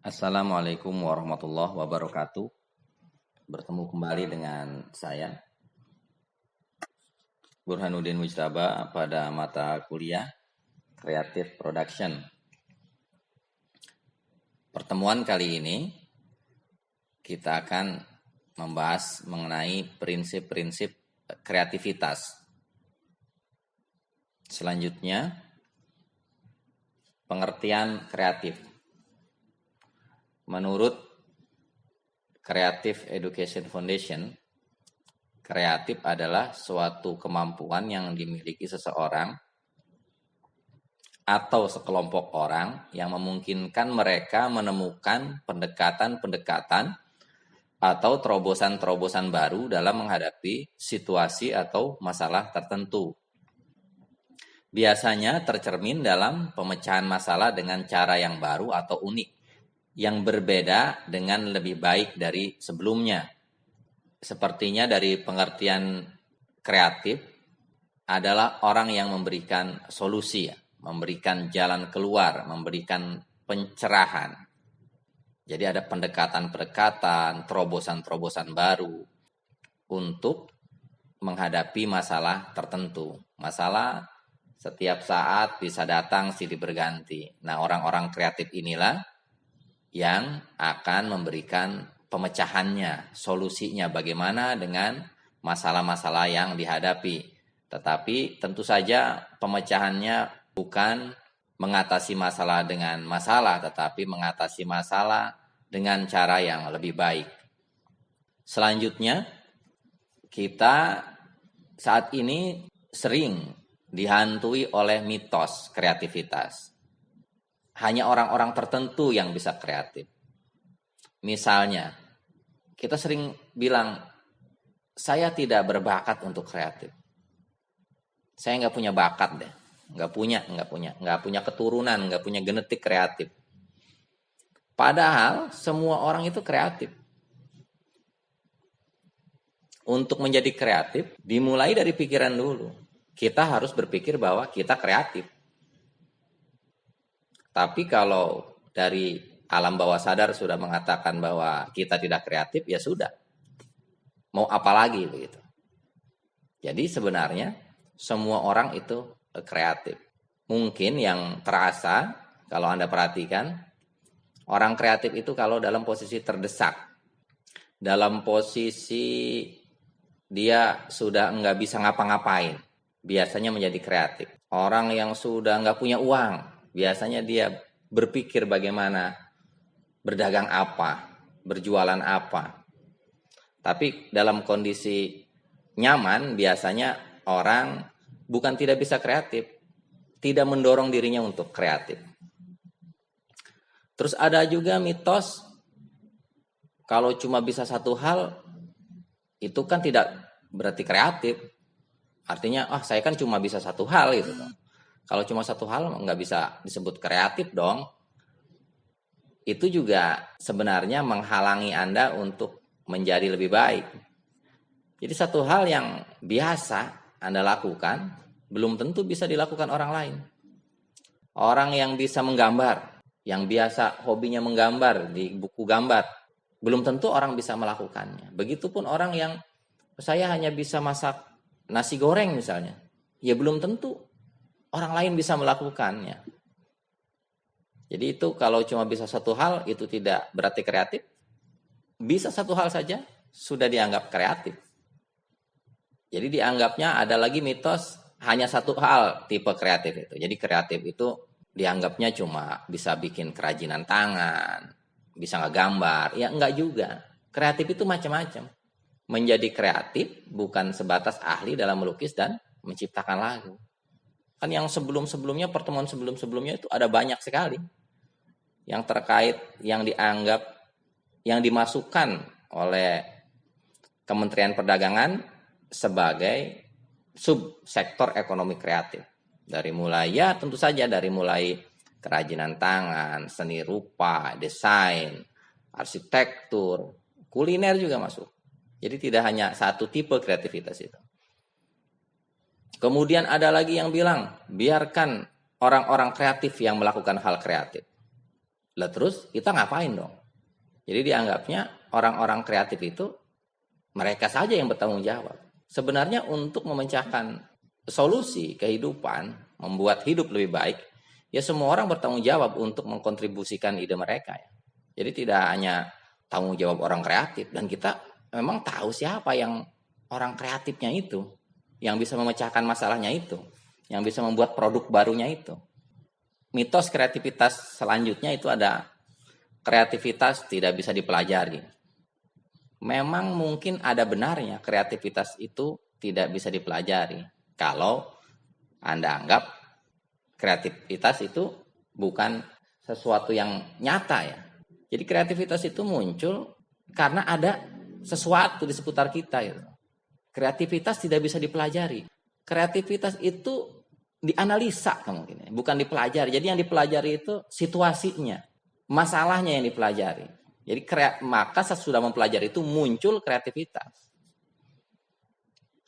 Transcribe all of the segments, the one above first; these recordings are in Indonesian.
Assalamualaikum warahmatullahi wabarakatuh. Bertemu kembali dengan saya, Burhanuddin Mujtaba, pada mata kuliah Creative Production. Pertemuan kali ini kita akan membahas mengenai prinsip-prinsip kreativitas. Selanjutnya, pengertian kreatif. Menurut Creative Education Foundation, kreatif adalah suatu kemampuan yang dimiliki seseorang atau sekelompok orang yang memungkinkan mereka menemukan pendekatan-pendekatan atau terobosan-terobosan baru dalam menghadapi situasi atau masalah tertentu. Biasanya tercermin dalam pemecahan masalah dengan cara yang baru atau unik, yang berbeda dengan lebih baik dari sebelumnya. Sepertinya dari pengertian kreatif adalah orang yang memberikan solusi, memberikan jalan keluar, memberikan pencerahan. Jadi ada pendekatan-pendekatan, terobosan-terobosan baru untuk menghadapi masalah tertentu. Masalah setiap saat bisa datang silih berganti. Nah, orang-orang kreatif inilah yang akan memberikan pemecahannya, solusinya bagaimana dengan masalah-masalah yang dihadapi. Tetapi tentu saja pemecahannya bukan mengatasi masalah dengan masalah, tetapi mengatasi masalah dengan cara yang lebih baik. Selanjutnya, kita saat ini sering dihantui oleh mitos kreativitas. Hanya orang-orang tertentu yang bisa kreatif. Misalnya, kita sering bilang, saya tidak berbakat untuk kreatif. Saya nggak punya bakat deh. Nggak punya keturunan, nggak punya genetik kreatif. Padahal semua orang itu kreatif. Untuk menjadi kreatif, dimulai dari pikiran dulu. Kita harus berpikir bahwa kita kreatif. Tapi kalau dari alam bawah sadar sudah mengatakan bahwa kita tidak kreatif, ya sudah. Mau apa lagi begitu. Jadi sebenarnya semua orang itu kreatif. Mungkin yang terasa kalau Anda perhatikan, orang kreatif itu kalau dalam posisi terdesak, dalam posisi dia sudah nggak bisa ngapa-ngapain, biasanya menjadi kreatif. Orang yang sudah nggak punya uang, biasanya dia berpikir bagaimana berdagang apa, berjualan apa. Tapi dalam kondisi nyaman, biasanya orang bukan tidak bisa kreatif, tidak mendorong dirinya untuk kreatif. Terus ada juga mitos, kalau cuma bisa satu hal, itu kan tidak berarti kreatif. Artinya, saya kan cuma bisa satu hal gitu. Kalau cuma satu hal nggak bisa disebut kreatif dong. Itu juga sebenarnya menghalangi Anda untuk menjadi lebih baik. Jadi satu hal yang biasa Anda lakukan, belum tentu bisa dilakukan orang lain. Orang yang bisa menggambar, yang biasa hobinya menggambar di buku gambar, belum tentu orang bisa melakukannya. Begitupun orang yang saya hanya bisa masak nasi goreng misalnya, ya belum tentu orang lain bisa melakukannya. Jadi itu kalau cuma bisa satu hal itu tidak berarti kreatif. Bisa satu hal saja sudah dianggap kreatif. Jadi dianggapnya ada lagi mitos hanya satu hal tipe kreatif itu. Jadi kreatif itu dianggapnya cuma bisa bikin kerajinan tangan, bisa ngegambar. Ya enggak juga. Kreatif itu macam-macam. Menjadi kreatif bukan sebatas ahli dalam melukis dan menciptakan lagu. Kan yang sebelum-sebelumnya, pertemuan sebelum-sebelumnya itu ada banyak sekali yang terkait, yang dianggap, yang dimasukkan oleh Kementerian Perdagangan sebagai subsektor ekonomi kreatif. Dari mulai, ya tentu saja dari mulai kerajinan tangan, seni rupa, desain, arsitektur, kuliner juga masuk. Jadi tidak hanya satu tipe kreativitas itu. Kemudian ada lagi yang bilang, biarkan orang-orang kreatif yang melakukan hal kreatif. Lah terus kita ngapain dong? Jadi dianggapnya orang-orang kreatif itu mereka saja yang bertanggung jawab. Sebenarnya untuk memecahkan solusi kehidupan, membuat hidup lebih baik, ya semua orang bertanggung jawab untuk mengkontribusikan ide mereka ya. Jadi tidak hanya tanggung jawab orang kreatif, dan kita memang tahu siapa yang orang kreatifnya itu, yang bisa memecahkan masalahnya itu, yang bisa membuat produk barunya itu. Mitos kreativitas selanjutnya itu ada kreativitas tidak bisa dipelajari. Memang mungkin ada benarnya kreativitas itu tidak bisa dipelajari. Kalau Anda anggap kreativitas itu bukan sesuatu yang nyata ya. Jadi kreativitas itu muncul karena ada sesuatu di seputar kita gitu. Kreativitas tidak bisa dipelajari. Kreativitas itu dianalisa mungkin, bukan dipelajari. Jadi yang dipelajari itu situasinya, masalahnya yang dipelajari. Jadi maka sesudah mempelajari itu muncul kreativitas.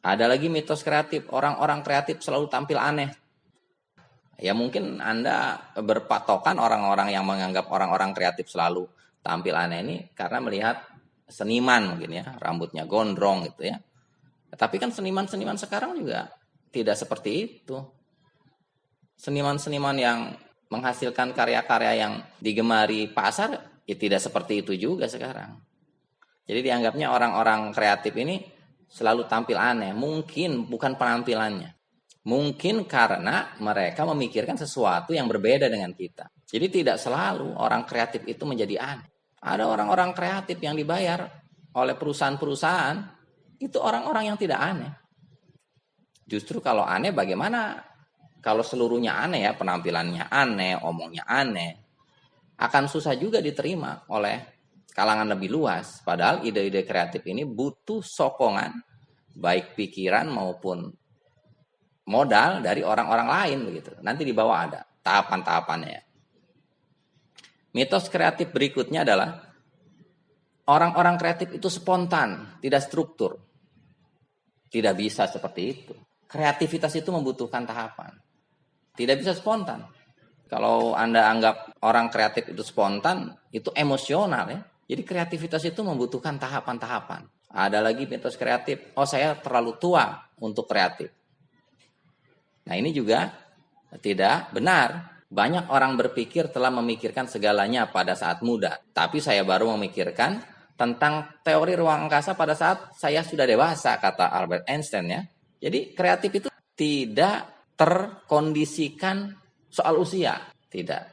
Ada lagi mitos kreatif, orang-orang kreatif selalu tampil aneh. Ya mungkin Anda berpatokan orang-orang yang menganggap orang-orang kreatif selalu tampil aneh ini karena melihat seniman mungkin ya, rambutnya gondrong gitu ya. Tapi kan seniman-seniman sekarang juga tidak seperti itu. Seniman-seniman yang menghasilkan karya-karya yang digemari pasar, ya tidak seperti itu juga sekarang. Jadi dianggapnya orang-orang kreatif ini selalu tampil aneh. Mungkin bukan penampilannya. Mungkin karena mereka memikirkan sesuatu yang berbeda dengan kita. Jadi tidak selalu orang kreatif itu menjadi aneh. Ada orang-orang kreatif yang dibayar oleh perusahaan-perusahaan, itu orang-orang yang tidak aneh. Justru kalau aneh bagaimana? Kalau seluruhnya aneh ya, penampilannya aneh, omongnya aneh, akan susah juga diterima oleh kalangan lebih luas. Padahal ide-ide kreatif ini butuh sokongan, baik pikiran maupun modal dari orang-orang lain begitu. Nanti di bawah ada tahapan-tahapannya ya. Mitos kreatif berikutnya adalah orang-orang kreatif itu spontan, tidak struktur. Tidak bisa seperti itu. Kreativitas itu membutuhkan tahapan. Tidak bisa spontan. Kalau Anda anggap orang kreatif itu spontan, itu emosional ya. Jadi kreativitas itu membutuhkan tahapan-tahapan. Ada lagi mitos kreatif, oh saya terlalu tua untuk kreatif. Nah ini juga tidak benar. Banyak orang berpikir telah memikirkan segalanya pada saat muda. Tapi saya baru memikirkan tentang teori ruang angkasa pada saat saya sudah dewasa, kata Albert Einstein ya. Jadi kreatif itu tidak terkondisikan soal usia. Tidak.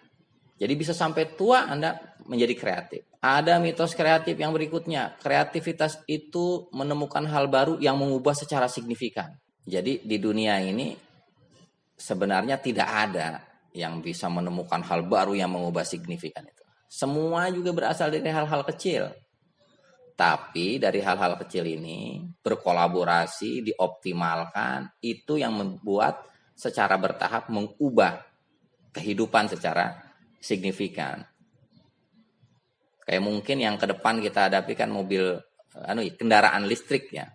Jadi bisa sampai tua Anda menjadi kreatif. Ada mitos kreatif yang berikutnya. Kreativitas itu menemukan hal baru yang mengubah secara signifikan. Jadi di dunia ini sebenarnya tidak ada yang bisa menemukan hal baru yang mengubah signifikan itu. Semua juga berasal dari hal-hal kecil. Tapi dari hal-hal kecil ini berkolaborasi, dioptimalkan, itu yang membuat secara bertahap mengubah kehidupan secara signifikan. Kayak mungkin yang ke depan kita hadapi kan mobil, kendaraan listrik ya.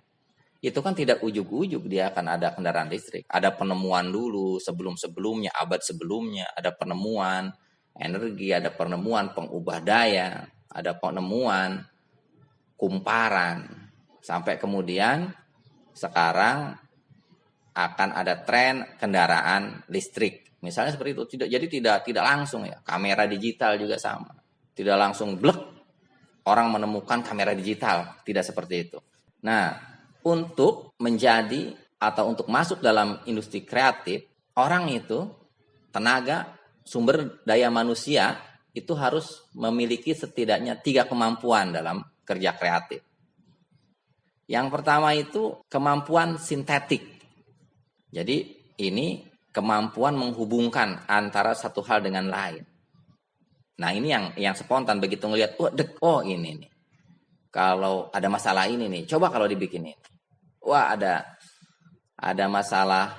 Itu kan tidak ujuk-ujuk dia akan ada kendaraan listrik. Ada penemuan dulu sebelum-sebelumnya, abad sebelumnya. Ada penemuan energi, ada penemuan pengubah daya, ada penemuan kumparan. Sampai kemudian sekarang akan ada tren kendaraan listrik. Misalnya seperti itu. Jadi tidak langsung ya. Kamera digital juga sama. Tidak langsung blek orang menemukan kamera digital. Tidak seperti itu. Nah, untuk menjadi atau untuk masuk dalam industri kreatif, orang itu tenaga sumber daya manusia itu harus memiliki setidaknya 3 kemampuan dalam kerja kreatif. Yang pertama itu kemampuan sintetik. Jadi ini kemampuan menghubungkan antara satu hal dengan lain. Nah ini yang spontan begitu ngelihat, oh ini nih. Kalau ada masalah ini nih, coba kalau dibikinin. Wah ada masalah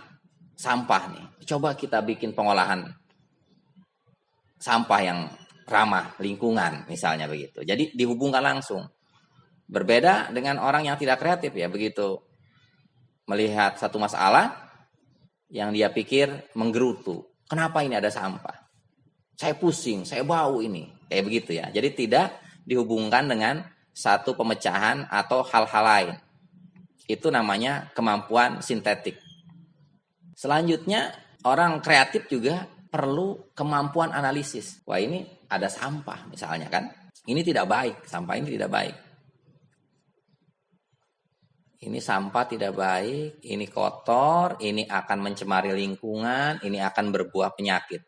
sampah nih. Coba kita bikin pengolahan sampah yang ramah lingkungan misalnya begitu. Jadi dihubungkan langsung. Berbeda dengan orang yang tidak kreatif ya, begitu melihat satu masalah yang dia pikir menggerutu. Kenapa ini ada sampah? Saya pusing, saya bau ini. Kayak begitu ya. Jadi tidak dihubungkan dengan satu pemecahan atau hal-hal lain. Itu namanya kemampuan sintetik. Selanjutnya, orang kreatif juga perlu kemampuan analisis. Wah, ini ada sampah misalnya kan. Ini tidak baik, sampah ini tidak baik. Ini sampah tidak baik, ini kotor, ini akan mencemari lingkungan, ini akan berbuah penyakit.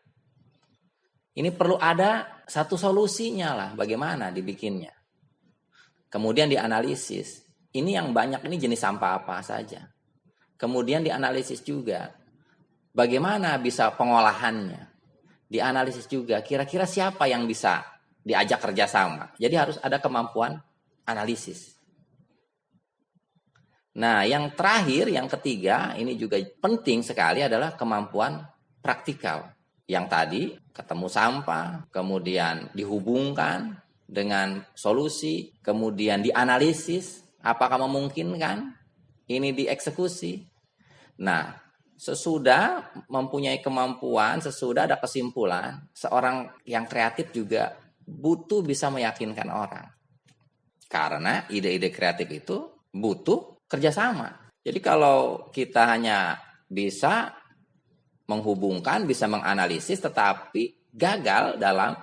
Ini perlu ada satu solusinya lah, bagaimana dibikinnya. Kemudian dianalisis. Ini yang banyak ini jenis sampah apa saja. Kemudian dianalisis juga. Bagaimana bisa pengolahannya. Dianalisis juga. Kira-kira siapa yang bisa diajak kerjasama. Jadi harus ada kemampuan analisis. Nah, yang terakhir, yang ketiga, ini juga penting sekali adalah kemampuan praktikal. Yang tadi, ketemu sampah, kemudian dihubungkan dengan solusi, kemudian dianalisis, apakah memungkinkan, ini dieksekusi. Nah, sesudah mempunyai kemampuan, sesudah ada kesimpulan, seorang yang kreatif juga butuh bisa meyakinkan orang. Karena ide-ide kreatif itu butuh kerjasama. Jadi kalau kita hanya bisa menghubungkan, bisa menganalisis, tetapi gagal dalam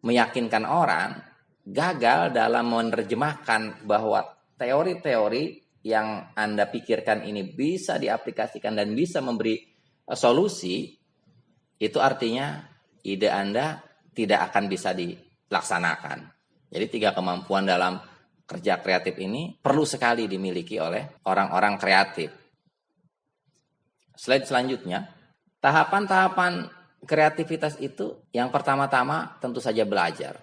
meyakinkan orang, gagal dalam menerjemahkan bahwa teori-teori yang Anda pikirkan ini bisa diaplikasikan dan bisa memberi solusi, itu artinya ide Anda tidak akan bisa dilaksanakan. Jadi 3 kemampuan dalam kerja kreatif ini perlu sekali dimiliki oleh orang-orang kreatif. Slide selanjutnya, tahapan-tahapan kreativitas itu yang pertama-tama tentu saja belajar.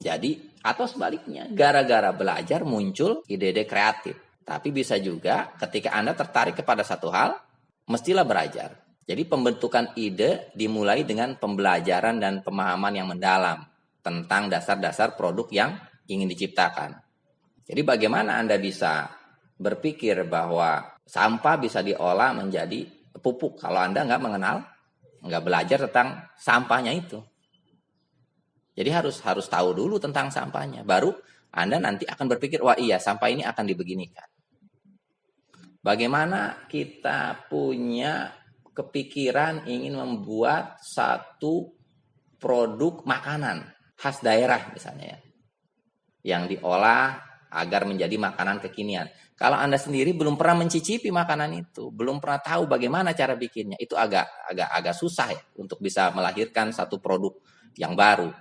Jadi, atau sebaliknya, gara-gara belajar muncul ide-ide kreatif. Tapi bisa juga ketika Anda tertarik kepada satu hal, mestilah belajar. Jadi pembentukan ide dimulai dengan pembelajaran dan pemahaman yang mendalam tentang dasar-dasar produk yang ingin diciptakan. Jadi bagaimana Anda bisa berpikir bahwa sampah bisa diolah menjadi pupuk kalau Anda nggak mengenal, nggak belajar tentang sampahnya itu. Jadi harus tahu dulu tentang sampahnya. Baru Anda nanti akan berpikir, wah iya sampah ini akan dibeginikan. Bagaimana kita punya kepikiran ingin membuat satu produk makanan khas daerah misalnya ya, yang diolah agar menjadi makanan kekinian. Kalau Anda sendiri belum pernah mencicipi makanan itu, belum pernah tahu bagaimana cara bikinnya, itu agak susah ya untuk bisa melahirkan satu produk yang baru.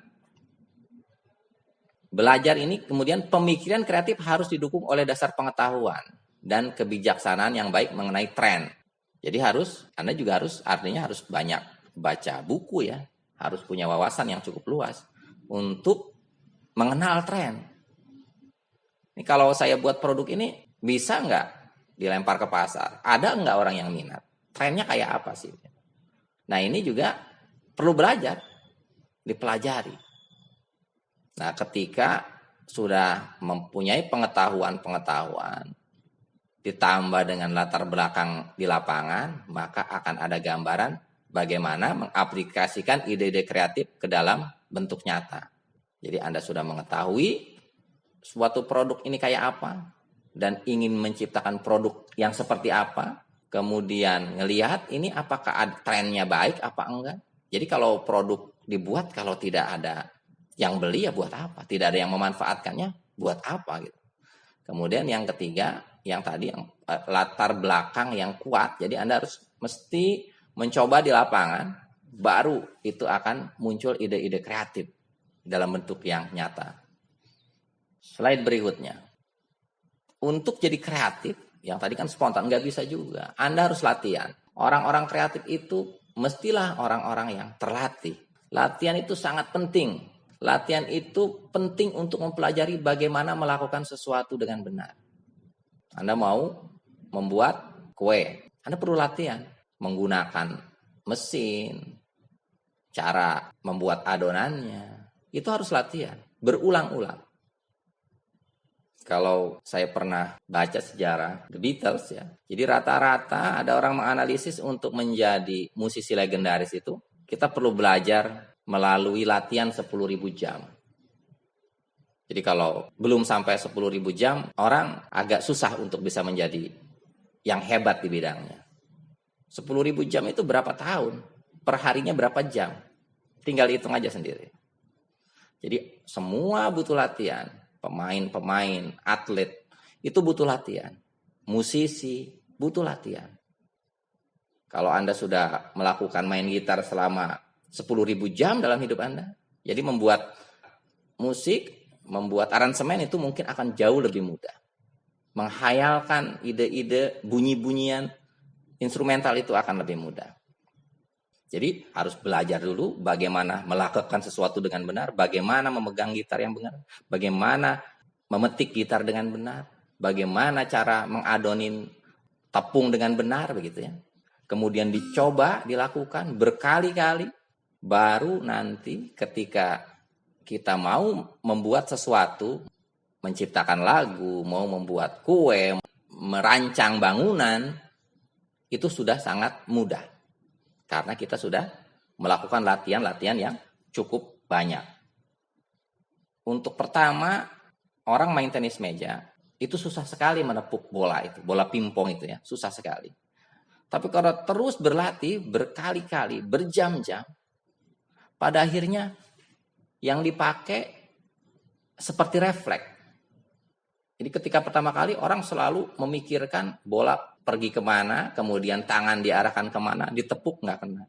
Belajar ini kemudian pemikiran kreatif harus didukung oleh dasar pengetahuan dan kebijaksanaan yang baik mengenai tren. Jadi Anda juga artinya harus banyak baca buku ya, harus punya wawasan yang cukup luas untuk mengenal tren. Ini kalau saya buat produk ini, bisa nggak dilempar ke pasar? Ada nggak orang yang minat? Trennya kayak apa sih? Nah ini juga perlu belajar, dipelajari. Nah ketika sudah mempunyai pengetahuan, ditambah dengan latar belakang di lapangan, maka akan ada gambaran bagaimana mengaplikasikan ide-ide kreatif ke dalam bentuk nyata. Jadi Anda sudah mengetahui suatu produk ini kayak apa dan ingin menciptakan produk yang seperti apa, kemudian ngelihat ini apakah trennya baik apa enggak. Jadi kalau produk dibuat kalau tidak ada yang beli ya buat apa, tidak ada yang memanfaatkannya buat apa gitu. Kemudian yang ketiga, yang tadi yang latar belakang yang kuat, jadi Anda harus mesti mencoba di lapangan, baru itu akan muncul ide-ide kreatif dalam bentuk yang nyata. Slide berikutnya. Untuk jadi kreatif, yang tadi kan spontan, nggak bisa juga. Anda harus latihan. Orang-orang kreatif itu mestilah orang-orang yang terlatih. Latihan itu sangat penting. Latihan itu penting untuk mempelajari bagaimana melakukan sesuatu dengan benar. Anda mau membuat kue, Anda perlu latihan. Menggunakan mesin, cara membuat adonannya, itu harus latihan. Berulang-ulang. Kalau saya pernah baca sejarah The Beatles ya. Jadi rata-rata ada orang menganalisis untuk menjadi musisi legendaris itu, kita perlu belajar melalui latihan 10.000 jam. Jadi kalau belum sampai 10.000 jam, orang agak susah untuk bisa menjadi yang hebat di bidangnya. 10.000 jam itu berapa tahun? Perharinya berapa jam? Tinggal hitung aja sendiri. Jadi semua butuh latihan. Pemain-pemain, atlet, itu butuh latihan. Musisi, butuh latihan. Kalau Anda sudah melakukan main gitar selama 10.000 jam dalam hidup Anda, jadi membuat musik, membuat aransemen itu mungkin akan jauh lebih mudah. Menghayalkan ide-ide, bunyi-bunyian instrumental itu akan lebih mudah. Jadi harus belajar dulu bagaimana melakukan sesuatu dengan benar, bagaimana memegang gitar yang benar, bagaimana memetik gitar dengan benar, bagaimana cara mengadonin tepung dengan benar begitu ya. Kemudian dicoba, dilakukan berkali-kali, baru nanti ketika kita mau membuat sesuatu, menciptakan lagu, mau membuat kue, merancang bangunan, itu sudah sangat mudah. Karena kita sudah melakukan latihan-latihan yang cukup banyak. Untuk pertama, orang main tenis meja, itu susah sekali menepuk bola itu, bola pingpong itu ya, susah sekali. Tapi kalau terus berlatih berkali-kali, berjam-jam, pada akhirnya yang dipakai seperti refleks. Jadi ketika pertama kali orang selalu memikirkan bola pergi kemana, kemudian tangan diarahkan kemana, ditepuk nggak kena.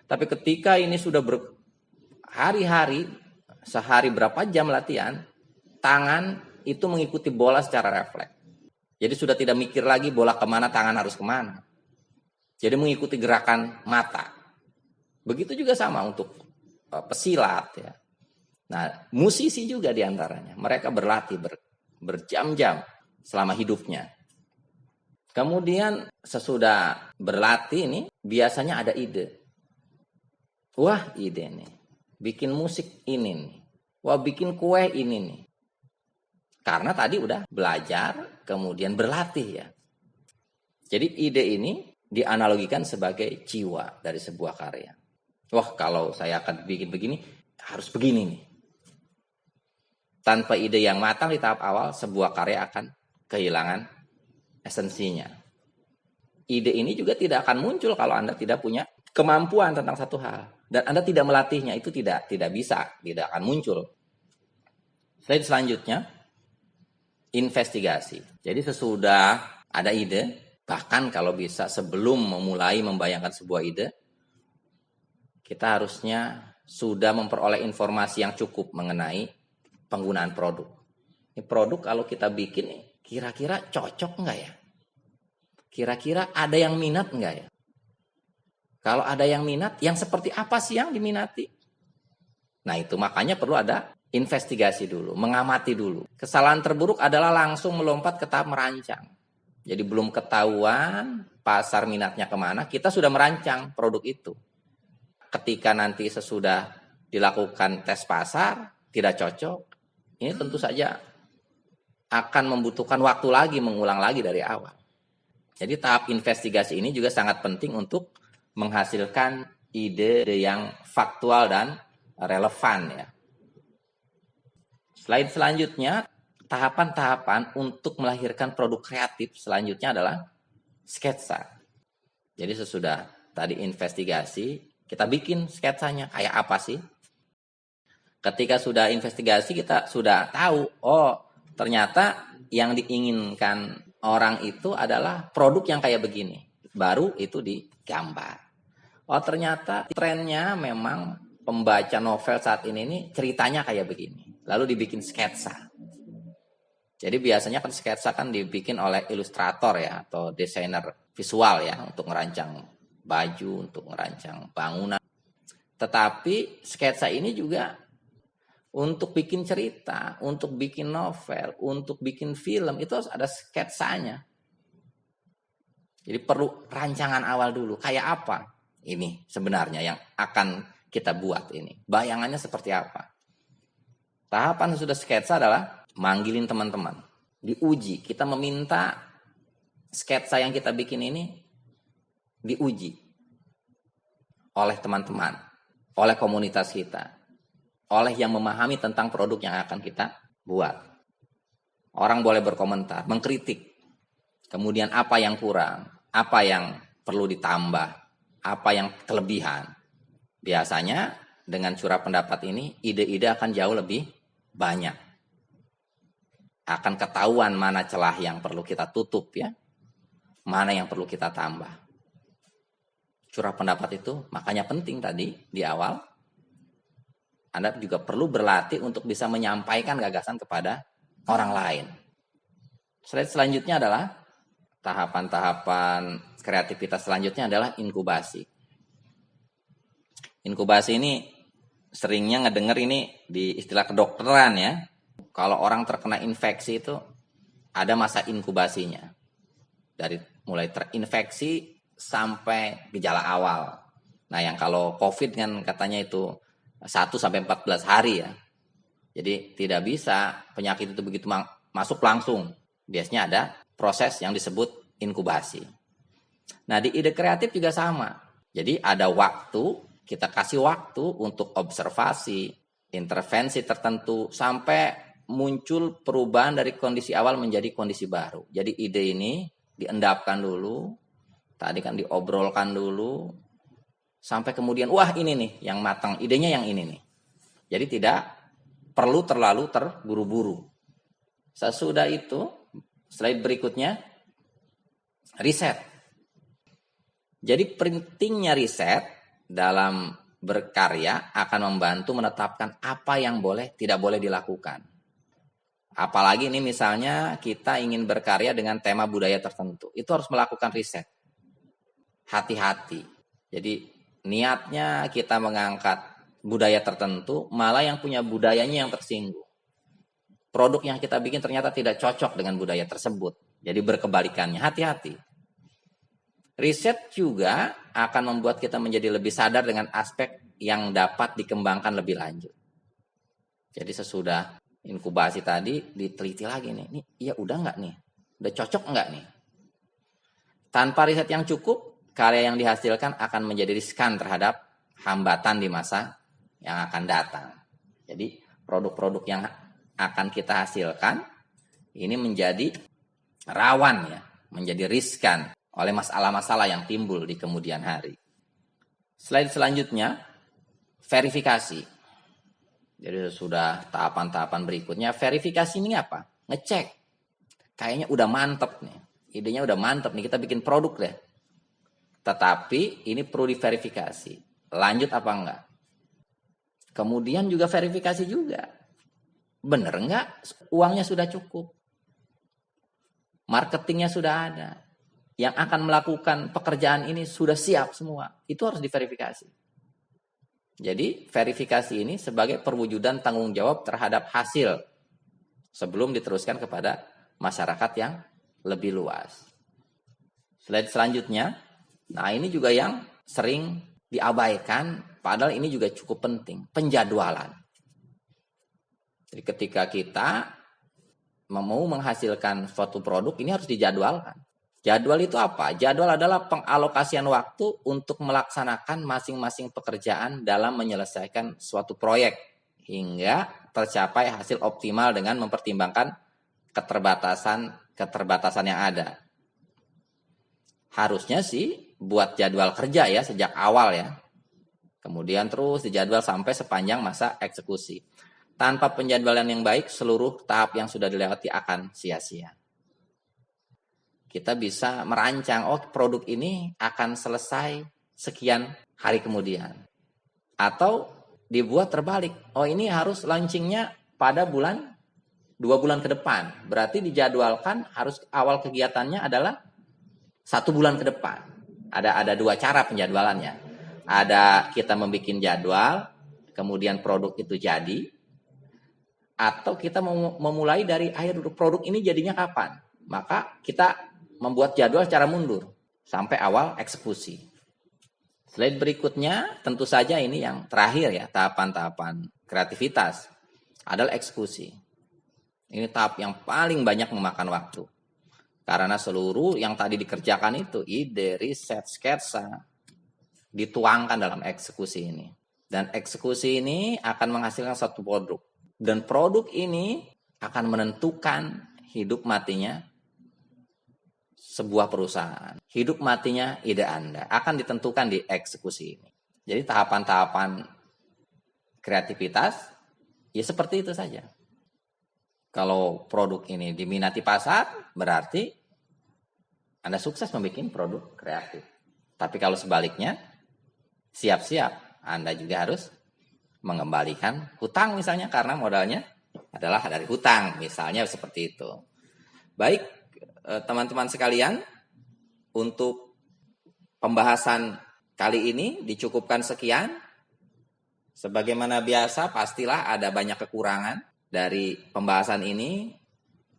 Tapi ketika ini sudah berhari-hari, sehari berapa jam latihan, tangan itu mengikuti bola secara refleks. Jadi sudah tidak mikir lagi bola kemana, tangan harus kemana. Jadi mengikuti gerakan mata. Begitu juga sama untuk pesilat ya. Nah, musisi juga diantaranya. Mereka berlatih berjam-jam selama hidupnya. Kemudian sesudah berlatih ini biasanya ada ide. Wah, ide nih. Bikin musik ini nih. Wah, bikin kue ini nih. Karena tadi udah belajar, kemudian berlatih ya. Jadi ide ini dianalogikan sebagai jiwa dari sebuah karya. Wah, kalau saya akan bikin begini, harus begini nih. Tanpa ide yang matang di tahap awal, sebuah karya akan kehilangan esensinya. Ide ini juga tidak akan muncul kalau Anda tidak punya kemampuan tentang satu hal. Dan Anda tidak melatihnya, itu tidak bisa, tidak akan muncul. Slide selanjutnya, investigasi. Jadi sesudah ada ide, bahkan kalau bisa sebelum memulai membayangkan sebuah ide, kita harusnya sudah memperoleh informasi yang cukup mengenai penggunaan produk. Ini produk kalau kita bikin, kira-kira cocok nggak ya? Kira-kira ada yang minat nggak ya? Kalau ada yang minat, yang seperti apa sih yang diminati? Nah itu makanya perlu ada investigasi dulu, mengamati dulu. Kesalahan terburuk adalah langsung melompat ke tahap merancang. Jadi belum ketahuan pasar minatnya kemana, kita sudah merancang produk itu. Ketika nanti sesudah dilakukan tes pasar, tidak cocok, ini tentu saja akan membutuhkan waktu lagi, mengulang lagi dari awal. Jadi tahap investigasi ini juga sangat penting untuk menghasilkan ide yang faktual dan relevan ya. Slide selanjutnya, tahapan-tahapan untuk melahirkan produk kreatif selanjutnya adalah sketsa. Jadi sesudah tadi investigasi, kita bikin sketsanya kayak apa sih? Ketika sudah investigasi, kita sudah tahu, oh ternyata yang diinginkan orang itu adalah produk yang kayak begini. Baru itu digambar. Oh ternyata trennya memang pembaca novel saat ini ceritanya kayak begini. Lalu dibikin sketsa. Jadi biasanya kan sketsa kan dibikin oleh ilustrator ya atau desainer visual ya untuk merancang baju, untuk merancang bangunan. Tetapi sketsa ini juga untuk bikin cerita, untuk bikin novel, untuk bikin film itu harus ada sketsanya. Jadi perlu rancangan awal dulu. Kayak apa ini sebenarnya yang akan kita buat ini? Bayangannya seperti apa? Tahapan sudah sketsa adalah manggilin teman-teman. Diuji. Kita meminta sketsa yang kita bikin ini diuji oleh teman-teman. oleh komunitas kita, oleh yang memahami tentang produk yang akan kita buat. Orang boleh berkomentar, mengkritik. Kemudian apa yang kurang, apa yang perlu ditambah, apa yang kelebihan. Biasanya dengan curah pendapat ini, ide-ide akan jauh lebih banyak. Akan ketahuan mana celah yang perlu kita tutup ya, mana yang perlu kita tambah. Curah pendapat itu makanya penting tadi di awal. Anda juga perlu berlatih untuk bisa menyampaikan gagasan kepada orang lain. Slide selanjutnya adalah tahapan-tahapan kreativitas selanjutnya adalah inkubasi. Inkubasi ini seringnya ngedenger ini di istilah kedokteran ya. Kalau orang terkena infeksi itu ada masa inkubasinya. Dari mulai terinfeksi sampai gejala awal. Nah, yang kalau COVID kan katanya itu 1-14 hari ya. Jadi tidak bisa penyakit itu begitu masuk langsung. Biasanya ada proses yang disebut inkubasi. Nah, di ide kreatif juga sama. Jadi ada waktu, kita kasih waktu untuk observasi, intervensi tertentu sampai muncul perubahan dari kondisi awal menjadi kondisi baru. Jadi ide ini diendapkan dulu, tadi kan diobrolkan dulu, sampai kemudian wah ini nih yang matang, idenya yang ini nih. Jadi tidak perlu terlalu terburu-buru. Sesudah itu, slide berikutnya, riset. Jadi pentingnya riset dalam berkarya akan membantu menetapkan apa yang boleh, tidak boleh dilakukan. Apalagi ini misalnya kita ingin berkarya dengan tema budaya tertentu. Itu harus melakukan riset. Hati-hati. Jadi niatnya kita mengangkat budaya tertentu, malah yang punya budayanya yang tersinggung. Produk yang kita bikin ternyata tidak cocok dengan budaya tersebut. Jadi berkebalikannya, hati-hati. Riset juga akan membuat kita menjadi lebih sadar dengan aspek yang dapat dikembangkan lebih lanjut. Jadi sesudah inkubasi tadi diteliti lagi nih, iya udah nggak nih, udah cocok nggak nih. Tanpa riset yang cukup, karya yang dihasilkan akan menjadi riskan terhadap hambatan di masa yang akan datang. Jadi produk-produk yang akan kita hasilkan ini menjadi rawan ya, menjadi riskan oleh masalah-masalah yang timbul di kemudian hari. Slide selanjutnya, verifikasi. Jadi sudah tahapan-tahapan berikutnya, verifikasi ini apa? Ngecek. Kayaknya udah mantep nih. Idenya udah mantep nih, kita bikin produk deh. Tetapi ini perlu diverifikasi. Lanjut apa enggak? Kemudian juga verifikasi juga. Bener enggak? Uangnya sudah cukup. Marketingnya sudah ada. Yang akan melakukan pekerjaan ini sudah siap semua. Itu harus diverifikasi. Jadi verifikasi ini sebagai perwujudan tanggung jawab terhadap hasil sebelum diteruskan kepada masyarakat yang lebih luas. Slide selanjutnya. Nah ini juga yang sering diabaikan, padahal ini juga cukup penting, penjadwalan. Jadi ketika kita mau menghasilkan suatu produk, ini harus dijadwalkan. Jadwal itu apa? Jadwal adalah pengalokasian waktu untuk melaksanakan masing-masing pekerjaan dalam menyelesaikan suatu proyek hingga tercapai hasil optimal dengan mempertimbangkan keterbatasan yang ada. Harusnya sih buat jadwal kerja ya sejak awal ya. Kemudian terus dijadwal sampai sepanjang masa eksekusi. Tanpa penjadwalan yang baik, seluruh tahap yang sudah dilewati akan sia-sia. Kita bisa merancang, produk ini akan selesai sekian hari kemudian. Atau dibuat terbalik, ini harus launchingnya pada 2 bulan ke depan. Berarti dijadwalkan harus awal kegiatannya adalah 1 bulan ke depan. Ada 2 cara penjadwalannya. Ada kita membuat jadwal, kemudian produk itu jadi. Atau kita memulai dari akhir produk ini jadinya kapan. Maka kita membuat jadwal secara mundur sampai awal eksekusi. Slide berikutnya tentu saja ini yang terakhir ya, tahapan-tahapan kreativitas adalah eksekusi. Ini tahap yang paling banyak memakan waktu. Karena seluruh yang tadi dikerjakan itu ide, riset, sketsa dituangkan dalam eksekusi ini. Dan eksekusi ini akan menghasilkan satu produk. Dan produk ini akan menentukan hidup matinya sebuah perusahaan. Hidup matinya ide Anda akan ditentukan di eksekusi ini. Jadi tahapan-tahapan kreativitas ya seperti itu saja. Kalau produk ini diminati pasar, berarti Anda sukses membuat produk kreatif. Tapi kalau sebaliknya, siap-siap Anda juga harus mengembalikan hutang misalnya, karena modalnya adalah dari hutang, misalnya seperti itu. Baik, teman-teman sekalian, untuk pembahasan kali ini dicukupkan sekian. Sebagaimana biasa, pastilah ada banyak kekurangan dari pembahasan ini.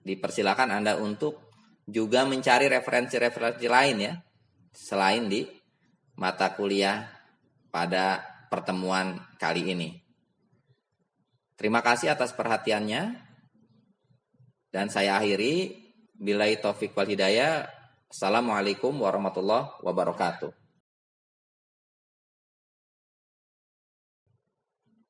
Dipersilakan Anda untuk juga mencari referensi-referensi lain ya, selain di mata kuliah pada pertemuan kali ini. Terima kasih atas perhatiannya. Dan saya akhiri. Billahi taufiq wal hidayah. Assalamualaikum warahmatullahi wabarakatuh.